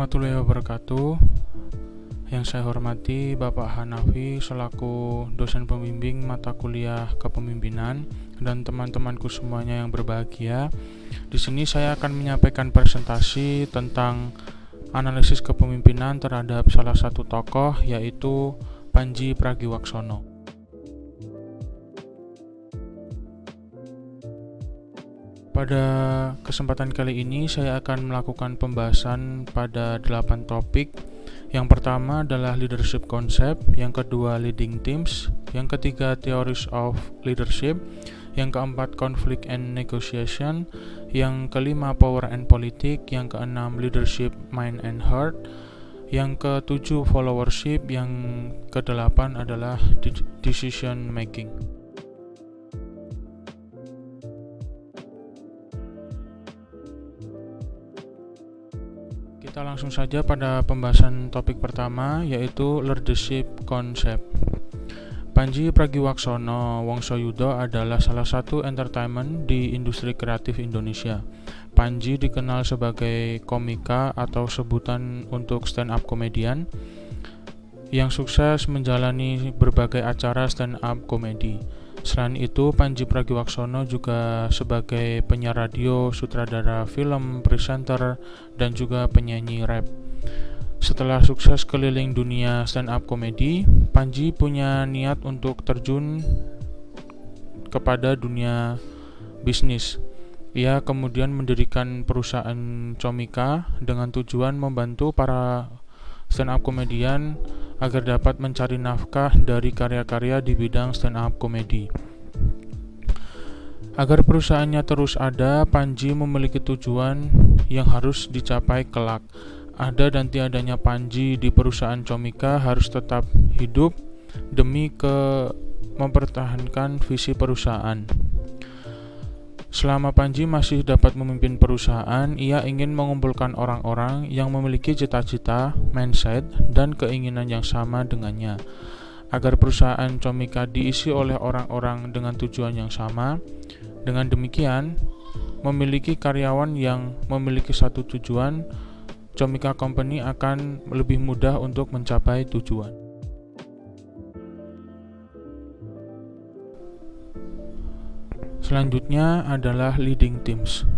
warahmatullahi wabarakatuh. Yang saya hormati Bapak Hanafi selaku dosen pembimbing mata kuliah kepemimpinan dan teman-temanku semuanya yang berbahagia. Di sini saya akan menyampaikan presentasi tentang analisis kepemimpinan terhadap salah satu tokoh, yaitu Pandji Pragiwaksono. Pada kesempatan kali ini saya akan melakukan pembahasan pada 8 topik. Yang pertama adalah leadership concept, yang kedua leading teams, yang ketiga theories of leadership, yang keempat conflict and negotiation, yang kelima power and politics, yang keenam leadership mind and heart, yang ketujuh followership, yang kedelapan adalah decision making. Kita langsung saja pada pembahasan topik pertama, yaitu leadership concept. Pandji Pragiwaksono Wongsayudo adalah salah satu entertainment di industri kreatif Indonesia. Pandji dikenal sebagai komika atau sebutan untuk stand-up komedian yang sukses menjalani berbagai acara stand-up komedi. Selain itu, Pandji Pragiwaksono juga sebagai penyiar radio, sutradara film, presenter, dan juga penyanyi rap. Setelah sukses keliling dunia stand-up komedi, Pandji punya niat untuk terjun kepada dunia bisnis. Ia kemudian mendirikan perusahaan Comika dengan tujuan membantu para stand-up komedian agar dapat mencari nafkah dari karya-karya di bidang stand-up komedi. Agar perusahaannya terus ada, Pandji memiliki tujuan yang harus dicapai kelak. Ada dan tiadanya Pandji di perusahaan Comika harus tetap hidup demi mempertahankan visi perusahaan. Selama Pandji masih dapat memimpin perusahaan, ia ingin mengumpulkan orang-orang yang memiliki cita-cita, mindset, dan keinginan yang sama dengannya. Agar perusahaan Comika diisi oleh orang-orang dengan tujuan yang sama. Dengan demikian, memiliki karyawan yang memiliki satu tujuan, Comika Company akan lebih mudah untuk mencapai tujuan. Selanjutnya adalah leading teams.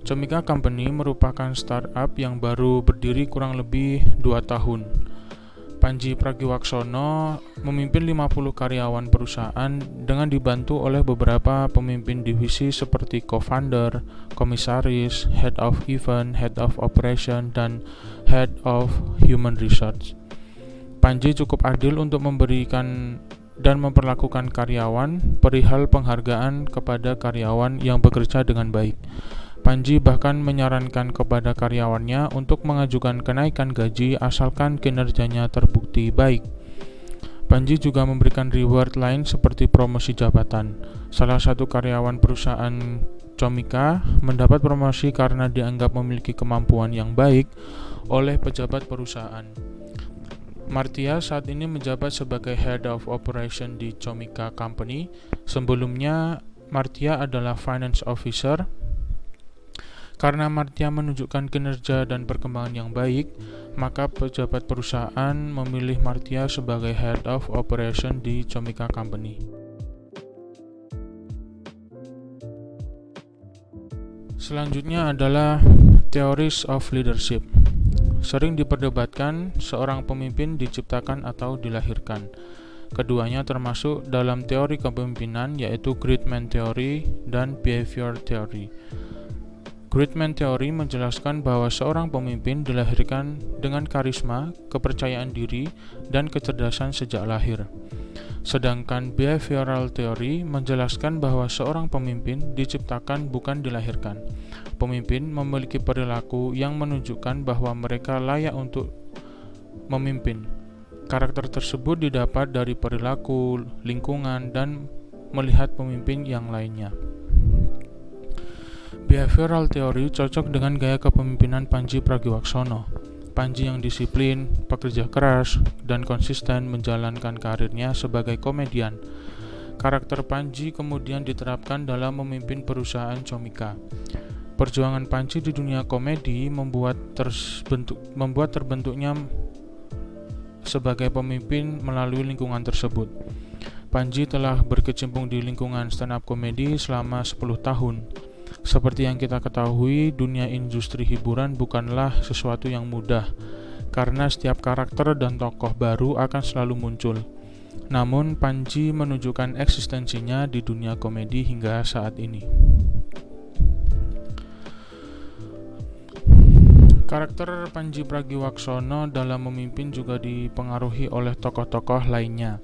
Comika Company merupakan startup yang baru berdiri kurang lebih 2 tahun. Pandji Pragiwaksono memimpin 50 karyawan perusahaan dengan dibantu oleh beberapa pemimpin divisi seperti co-founder, komisaris, head of event, head of operation, dan head of human resource. Pandji cukup adil untuk memberikan dan memperlakukan karyawan perihal penghargaan kepada karyawan yang bekerja dengan baik. Pandji bahkan menyarankan kepada karyawannya untuk mengajukan kenaikan gaji asalkan kinerjanya terbukti baik. Pandji juga memberikan reward lain seperti promosi jabatan. Salah satu karyawan perusahaan Comika mendapat promosi karena dianggap memiliki kemampuan yang baik oleh pejabat perusahaan. Martia saat ini menjabat sebagai Head of Operation di Comika Company. Sebelumnya, Martia adalah Finance Officer. Karena Martia menunjukkan kinerja dan perkembangan yang baik, maka pejabat perusahaan memilih Martia sebagai Head of Operation di Comika Company. Selanjutnya adalah Theories of Leadership. Sering diperdebatkan seorang pemimpin diciptakan atau dilahirkan. Keduanya termasuk dalam teori kepemimpinan, yaitu Great Man Theory dan Behavior Theory. Great Man Theory menjelaskan bahwa seorang pemimpin dilahirkan dengan karisma, kepercayaan diri, dan kecerdasan sejak lahir. Sedangkan Behavioral Theory menjelaskan bahwa seorang pemimpin diciptakan bukan dilahirkan. Pemimpin memiliki perilaku yang menunjukkan bahwa mereka layak untuk memimpin. Karakter tersebut didapat dari perilaku, lingkungan, dan melihat pemimpin yang lainnya. Behavioral Theory cocok dengan gaya kepemimpinan Pandji Pragiwaksono. Pandji yang disiplin, pekerja keras, dan konsisten menjalankan karirnya sebagai komedian. Karakter Pandji kemudian diterapkan dalam memimpin perusahaan Comika. Perjuangan Panji di dunia komedi membuat terbentuknya sebagai pemimpin melalui lingkungan tersebut. Panji telah berkecimpung di lingkungan stand-up komedi selama 10 tahun. Seperti yang kita ketahui, dunia industri hiburan bukanlah sesuatu yang mudah, karena setiap karakter dan tokoh baru akan selalu muncul. Namun, Panji menunjukkan eksistensinya di dunia komedi hingga saat ini. Karakter Panji Pragiwaksono dalam memimpin juga dipengaruhi oleh tokoh-tokoh lainnya.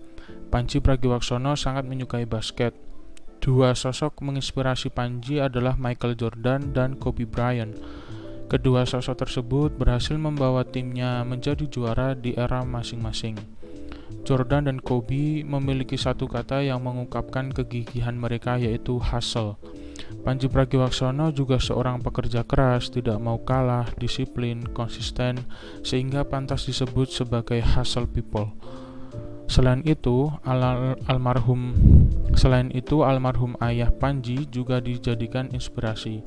Panji Pragiwaksono sangat menyukai basket. Dua sosok menginspirasi Panji adalah Michael Jordan dan Kobe Bryant. Kedua sosok tersebut berhasil membawa timnya menjadi juara di era masing-masing. Jordan dan Kobe memiliki satu kata yang mengungkapkan kegigihan mereka, yaitu hustle. Panji Pragiwaksono juga seorang pekerja keras, tidak mau kalah, disiplin, konsisten, sehingga pantas disebut sebagai hustle people. Selain itu, almarhum ayah Panji juga dijadikan inspirasi.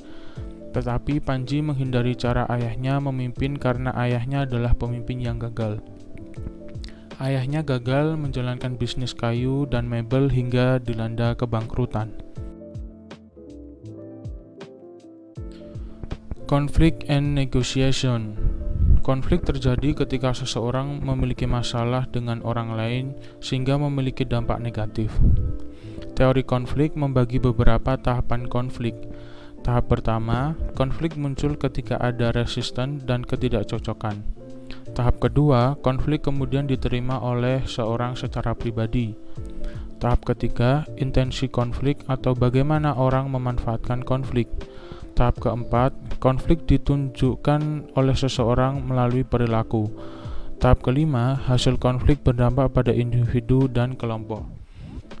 Tetapi Panji menghindari cara ayahnya memimpin karena ayahnya adalah pemimpin yang gagal. Ayahnya gagal menjalankan bisnis kayu dan mebel hingga dilanda kebangkrutan. Conflict and negotiation. Konflik terjadi ketika seseorang memiliki masalah dengan orang lain sehingga memiliki dampak negatif. Teori konflik membagi beberapa tahapan konflik. Tahap pertama, konflik muncul ketika ada resisten dan ketidakcocokan. Tahap kedua, konflik kemudian diterima oleh seorang secara pribadi. Tahap ketiga, intensi konflik atau bagaimana orang memanfaatkan konflik. Tahap keempat, konflik ditunjukkan oleh seseorang melalui perilaku. Tahap kelima, hasil konflik berdampak pada individu dan kelompok.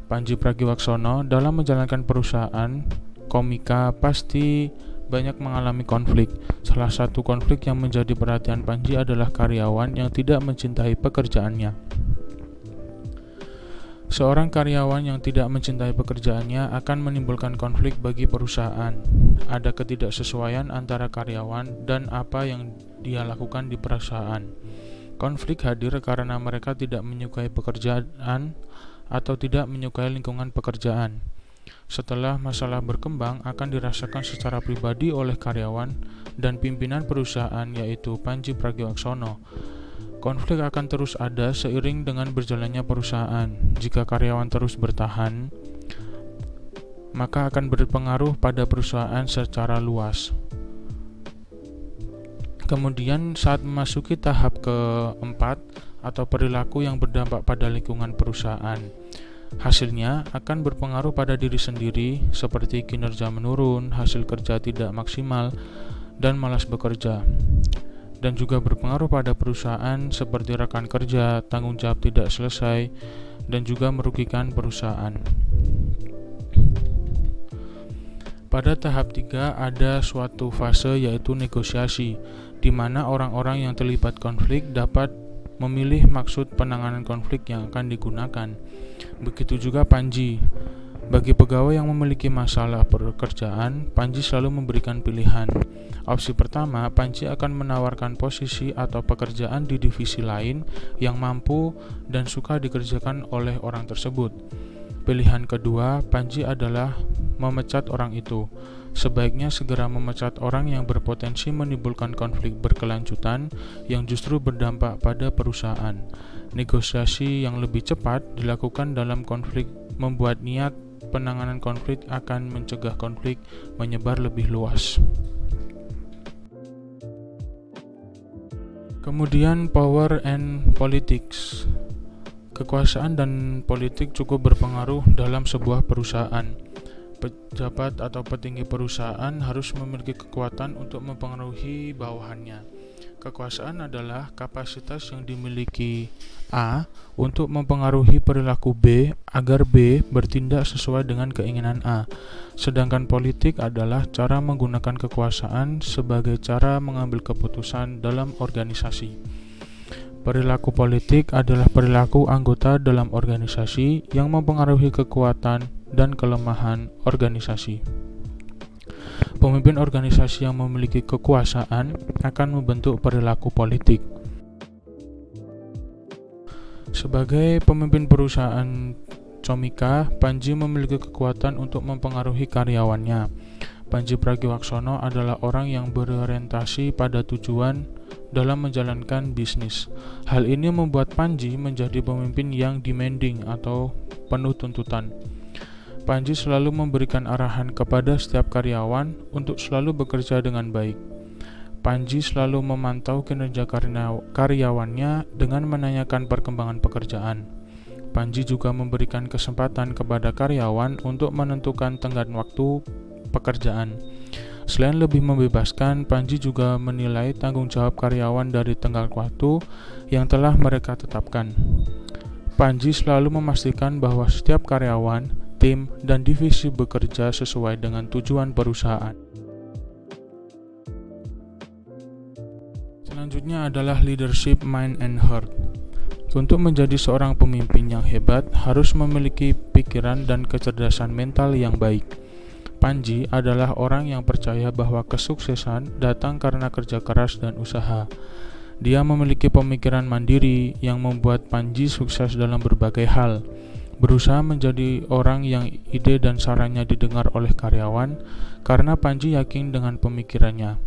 Panji Pragiwaksono dalam menjalankan perusahaan komika pasti banyak mengalami konflik. Salah satu konflik yang menjadi perhatian Panji adalah karyawan yang tidak mencintai pekerjaannya. Seorang karyawan yang tidak mencintai pekerjaannya akan menimbulkan konflik bagi perusahaan. Ada ketidaksesuaian antara karyawan dan apa yang dia lakukan di perusahaan. Konflik hadir karena mereka tidak menyukai pekerjaan atau tidak menyukai lingkungan pekerjaan. Setelah masalah berkembang, akan dirasakan secara pribadi oleh karyawan dan pimpinan perusahaan, yaitu Panji Pragiwaksono. Konflik akan terus ada seiring dengan berjalannya perusahaan. Jika karyawan terus bertahan, maka akan berpengaruh pada perusahaan secara luas. Kemudian saat memasuki tahap keempat atau perilaku yang berdampak pada lingkungan perusahaan, hasilnya akan berpengaruh pada diri sendiri seperti kinerja menurun, hasil kerja tidak maksimal, dan malas bekerja. Dan juga berpengaruh pada perusahaan seperti rekan kerja, tanggung jawab tidak selesai, dan juga merugikan perusahaan. Pada tahap 3 ada suatu fase, yaitu negosiasi, di mana orang-orang yang terlibat konflik dapat memilih maksud penanganan konflik yang akan digunakan. Begitu juga Panji. Bagi pegawai yang memiliki masalah pekerjaan, Panji selalu memberikan pilihan. Opsi pertama, Panji akan menawarkan posisi atau pekerjaan di divisi lain yang mampu dan suka dikerjakan oleh orang tersebut. Pilihan kedua, Panji adalah memecat orang itu. Sebaiknya segera memecat orang yang berpotensi menimbulkan konflik berkelanjutan yang justru berdampak pada perusahaan. Negosiasi yang lebih cepat dilakukan dalam konflik membuat niat penanganan konflik akan mencegah konflik menyebar lebih luas. Kemudian power and politics. Kekuasaan dan politik cukup berpengaruh dalam sebuah perusahaan. Pejabat atau petinggi perusahaan harus memiliki kekuatan untuk mempengaruhi bawahannya. Kekuasaan adalah kapasitas yang dimiliki A untuk mempengaruhi perilaku B agar B bertindak sesuai dengan keinginan A. Sedangkan politik adalah cara menggunakan kekuasaan sebagai cara mengambil keputusan dalam organisasi. Perilaku politik adalah perilaku anggota dalam organisasi yang mempengaruhi kekuatan dan kelemahan organisasi. Pemimpin organisasi yang memiliki kekuasaan akan membentuk perilaku politik. Sebagai pemimpin perusahaan Comika, Panji memiliki kekuatan untuk mempengaruhi karyawannya. Pandji Pragiwaksono adalah orang yang berorientasi pada tujuan dalam menjalankan bisnis. Hal ini membuat Panji menjadi pemimpin yang demanding atau penuh tuntutan. Panji selalu memberikan arahan kepada setiap karyawan untuk selalu bekerja dengan baik. Panji selalu memantau kinerja karyawannya dengan menanyakan perkembangan pekerjaan. Panji juga memberikan kesempatan kepada karyawan untuk menentukan tenggat waktu pekerjaan. Selain lebih membebaskan, Panji juga menilai tanggung jawab karyawan dari tenggat waktu yang telah mereka tetapkan. Panji selalu memastikan bahwa setiap karyawan, tim, dan divisi bekerja sesuai dengan tujuan perusahaan. Selanjutnya adalah leadership mind and heart. Untuk menjadi seorang pemimpin yang hebat, harus memiliki pikiran dan kecerdasan mental yang baik. Panji adalah orang yang percaya bahwa kesuksesan datang karena kerja keras dan usaha. Dia memiliki pemikiran mandiri yang membuat Panji sukses dalam berbagai hal. Berusaha menjadi orang yang ide dan sarannya didengar oleh karyawan karena Panji yakin dengan pemikirannya.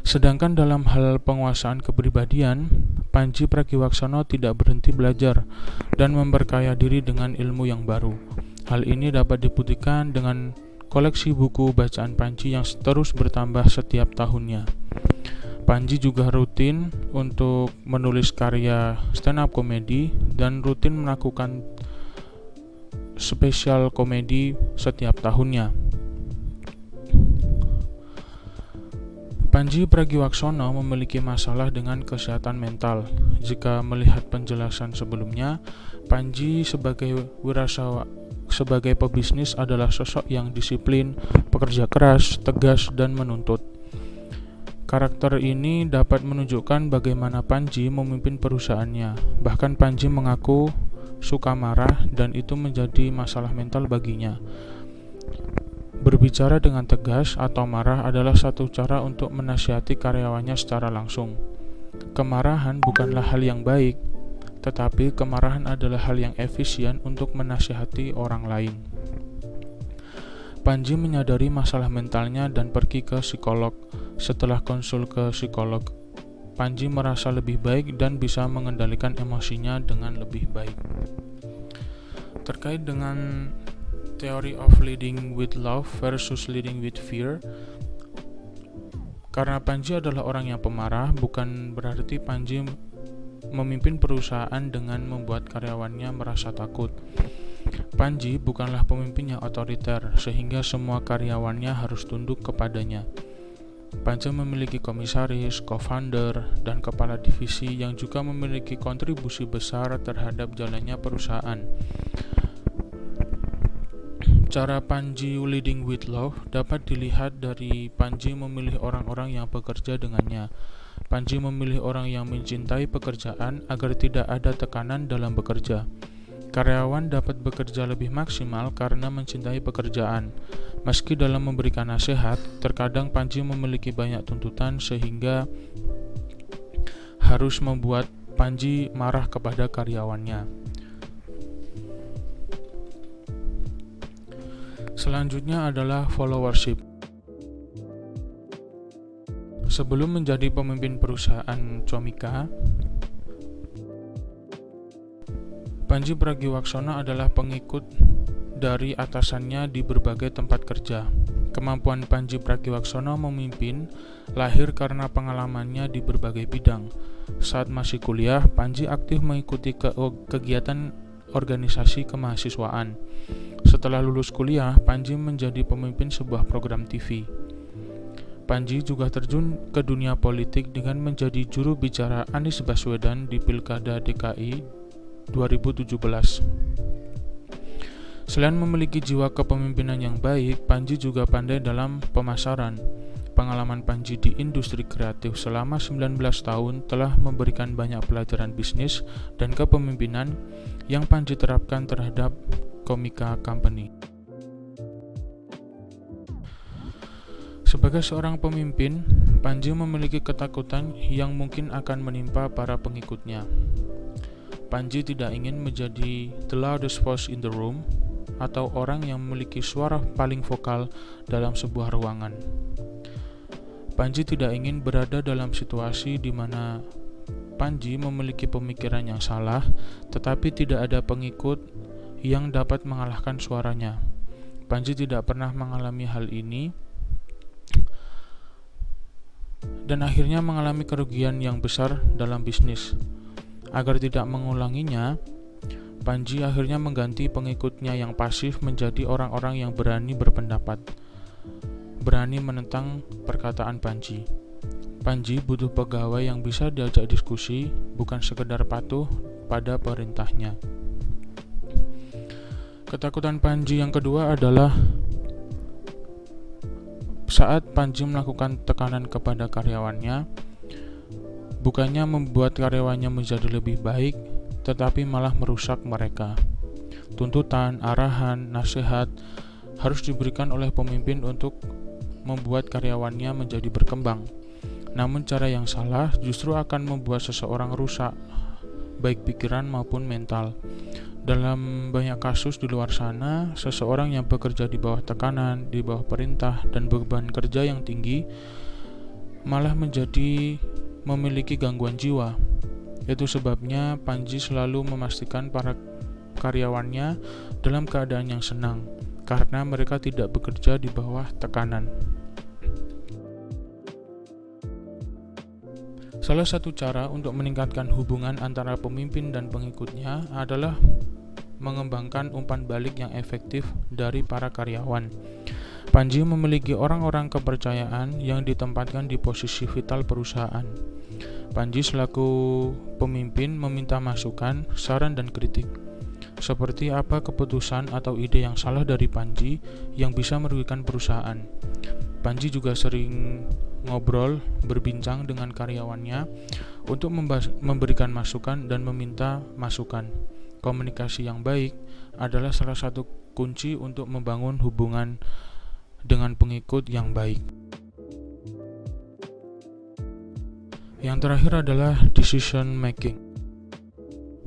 Sedangkan dalam hal penguasaan kepribadian, Pandji Pragiwaksono tidak berhenti belajar dan memperkaya diri dengan ilmu yang baru. Hal ini dapat dibuktikan dengan koleksi buku bacaan Pandji yang terus bertambah setiap tahunnya. Pandji juga rutin untuk menulis karya stand up komedi dan rutin melakukan spesial komedi setiap tahunnya. Pandji Pragiwaksono memiliki masalah dengan kesehatan mental. Jika melihat penjelasan sebelumnya, Pandji sebagai pebisnis adalah sosok yang disiplin, pekerja keras, tegas, dan menuntut. Karakter ini dapat menunjukkan bagaimana Pandji memimpin perusahaannya. Bahkan Pandji mengaku suka marah dan itu menjadi masalah mental baginya. Berbicara dengan tegas atau marah adalah satu cara untuk menasihati karyawannya secara langsung. Kemarahan bukanlah hal yang baik, tetapi kemarahan adalah hal yang efisien untuk menasihati orang lain. Pandji menyadari masalah mentalnya dan pergi ke psikolog. Setelah konsul ke psikolog, Pandji merasa lebih baik dan bisa mengendalikan emosinya dengan lebih baik. Terkait dengan teori of leading with love versus leading with fear, karena Pandji adalah orang yang pemarah, bukan berarti Pandji memimpin perusahaan dengan membuat karyawannya merasa takut. Pandji bukanlah pemimpin yang otoriter, sehingga semua karyawannya harus tunduk kepadanya. Pandji memiliki komisaris, co-founder, dan kepala divisi yang juga memiliki kontribusi besar terhadap jalannya perusahaan. Cara Pandji leading with love dapat dilihat dari Pandji memilih orang-orang yang bekerja dengannya. Pandji memilih orang yang mencintai pekerjaan agar tidak ada tekanan dalam bekerja. Karyawan dapat bekerja lebih maksimal karena mencintai pekerjaan. Meski dalam memberikan nasihat, terkadang Pandji memiliki banyak tuntutan sehingga harus membuat Pandji marah kepada karyawannya. Selanjutnya adalah followership. Sebelum menjadi pemimpin perusahaan Comika, Pandji Pragiwaksono adalah pengikut dari atasannya di berbagai tempat kerja. Kemampuan Pandji Pragiwaksono memimpin lahir karena pengalamannya di berbagai bidang. Saat masih kuliah, Pandji aktif mengikuti kegiatan organisasi kemahasiswaan. Setelah lulus kuliah, Pandji menjadi pemimpin sebuah program TV. Pandji juga terjun ke dunia politik dengan menjadi juru bicara Anies Baswedan di Pilkada DKI 2017. Selain memiliki jiwa kepemimpinan yang baik, Pandji juga pandai dalam pemasaran. Pengalaman Pandji di industri kreatif selama 19 tahun telah memberikan banyak pelajaran bisnis dan kepemimpinan yang Pandji terapkan terhadap Comika Company. Sebagai seorang pemimpin, Panji memiliki ketakutan yang mungkin akan menimpa para pengikutnya. Panji tidak ingin menjadi the loudest voice in the room atau orang yang memiliki suara paling vokal dalam sebuah ruangan. Panji tidak ingin berada dalam situasi di mana Panji memiliki pemikiran yang salah, tetapi tidak ada pengikut yang dapat mengalahkan suaranya. Panji tidak pernah mengalami hal ini dan akhirnya mengalami kerugian yang besar dalam bisnis. Agar tidak mengulanginya, Panji akhirnya mengganti pengikutnya yang pasif menjadi orang-orang yang berani berpendapat, berani menentang perkataan Panji. Panji butuh pegawai yang bisa diajak diskusi, bukan sekedar patuh pada perintahnya. Ketakutan Panji yang kedua adalah saat Panji melakukan tekanan kepada karyawannya, bukannya membuat karyawannya menjadi lebih baik, tetapi malah merusak mereka. Tuntutan, arahan, nasihat harus diberikan oleh pemimpin untuk membuat karyawannya menjadi berkembang. Namun cara yang salah justru akan membuat seseorang rusak, baik pikiran maupun mental. Dalam banyak kasus di luar sana, seseorang yang bekerja di bawah tekanan, di bawah perintah, dan beban kerja yang tinggi malah menjadi memiliki gangguan jiwa. Itu sebabnya Panji selalu memastikan para karyawannya dalam keadaan yang senang, karena mereka tidak bekerja di bawah tekanan. Salah satu cara untuk meningkatkan hubungan antara pemimpin dan pengikutnya adalah mengembangkan umpan balik yang efektif dari para karyawan. Panji memiliki orang-orang kepercayaan yang ditempatkan di posisi vital perusahaan. Panji selaku pemimpin meminta masukan, saran, dan kritik. Seperti apa keputusan atau ide yang salah dari Panji yang bisa merugikan perusahaan. Panji juga sering ngobrol, berbincang dengan karyawannya untuk memberikan masukan dan meminta masukan. Komunikasi yang baik adalah salah satu kunci untuk membangun hubungan dengan pengikut yang baik. Yang terakhir adalah decision making.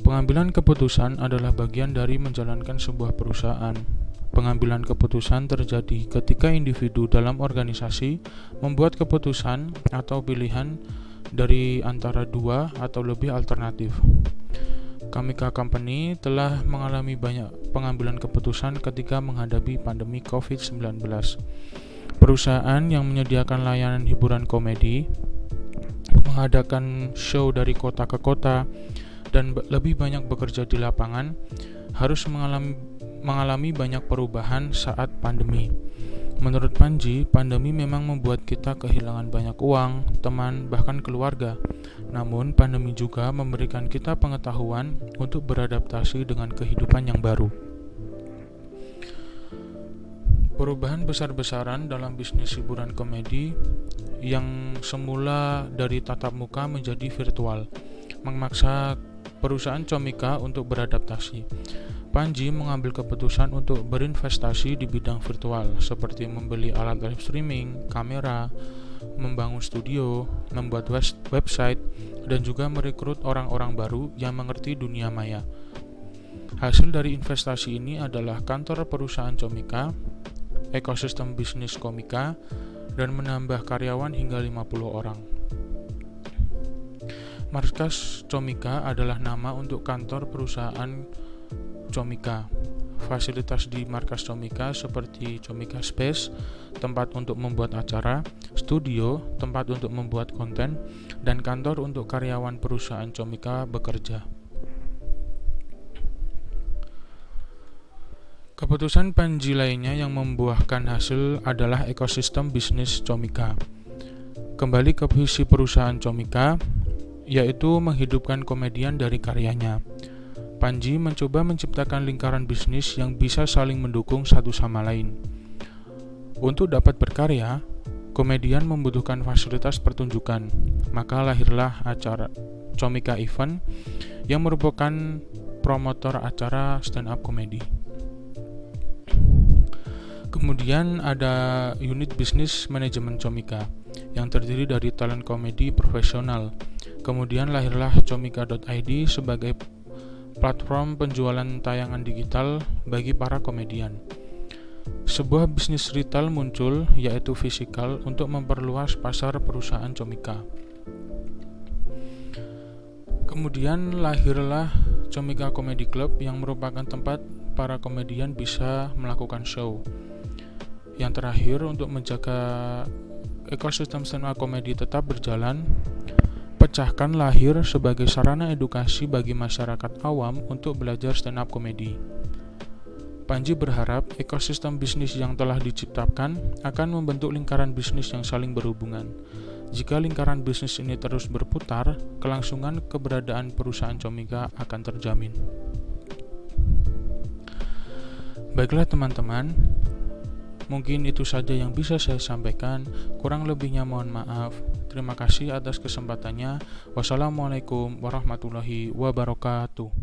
Pengambilan keputusan adalah bagian dari menjalankan sebuah perusahaan. Pengambilan keputusan terjadi ketika individu dalam organisasi membuat keputusan atau pilihan dari antara dua atau lebih alternatif. Kamika Company telah mengalami banyak pengambilan keputusan ketika menghadapi pandemi COVID-19. Perusahaan yang menyediakan layanan hiburan komedi, mengadakan show dari kota ke kota, dan lebih banyak bekerja di lapangan, harus mengalami banyak perubahan saat pandemi. Menurut Panji, pandemi memang membuat kita kehilangan banyak uang, teman, bahkan keluarga. Namun, pandemi juga memberikan kita pengetahuan untuk beradaptasi dengan kehidupan yang baru. Perubahan besar-besaran dalam bisnis hiburan komedi yang semula dari tatap muka menjadi virtual, memaksa perusahaan Comika untuk beradaptasi. Panji mengambil keputusan untuk berinvestasi di bidang virtual, seperti membeli alat live streaming, kamera, membangun studio, membuat website, dan juga merekrut orang-orang baru yang mengerti dunia maya. Hasil dari investasi ini adalah kantor perusahaan Comika, ekosistem bisnis Komika, dan menambah karyawan hingga 50 orang. Markas Comika adalah nama untuk kantor perusahaan Comika. Fasilitas di markas Comika seperti Comika Space, tempat untuk membuat acara, studio, tempat untuk membuat konten, dan kantor untuk karyawan perusahaan Comika bekerja. Keputusan Panji lainnya yang membuahkan hasil adalah ekosistem bisnis Comika. Kembali ke visi perusahaan Comika, yaitu menghidupkan komedian dari karyanya. Panji mencoba menciptakan lingkaran bisnis yang bisa saling mendukung satu sama lain. Untuk dapat berkarya, komedian membutuhkan fasilitas pertunjukan, maka lahirlah acara Comika Event yang merupakan promotor acara stand-up komedi. Kemudian ada unit bisnis manajemen Comika yang terdiri dari talent komedi profesional. Kemudian lahirlah comika.id sebagai platform penjualan tayangan digital bagi para komedian. Sebuah bisnis retail muncul, yaitu Fisikal, untuk memperluas pasar perusahaan Comika. Kemudian lahirlah Comika Comedy Club yang merupakan tempat para komedian bisa melakukan show. Yang terakhir, untuk menjaga ekosistem stand up komedi tetap berjalan, Pecahkan lahir sebagai sarana edukasi bagi masyarakat awam untuk belajar stand up komedi. Panji berharap ekosistem bisnis yang telah diciptakan akan membentuk lingkaran bisnis yang saling berhubungan. Jika lingkaran bisnis ini terus berputar, kelangsungan keberadaan perusahaan Comika akan terjamin. Baiklah teman-teman, mungkin itu saja yang bisa saya sampaikan. Kurang lebihnya mohon maaf. Terima kasih atas kesempatannya. Wassalamualaikum warahmatullahi wabarakatuh.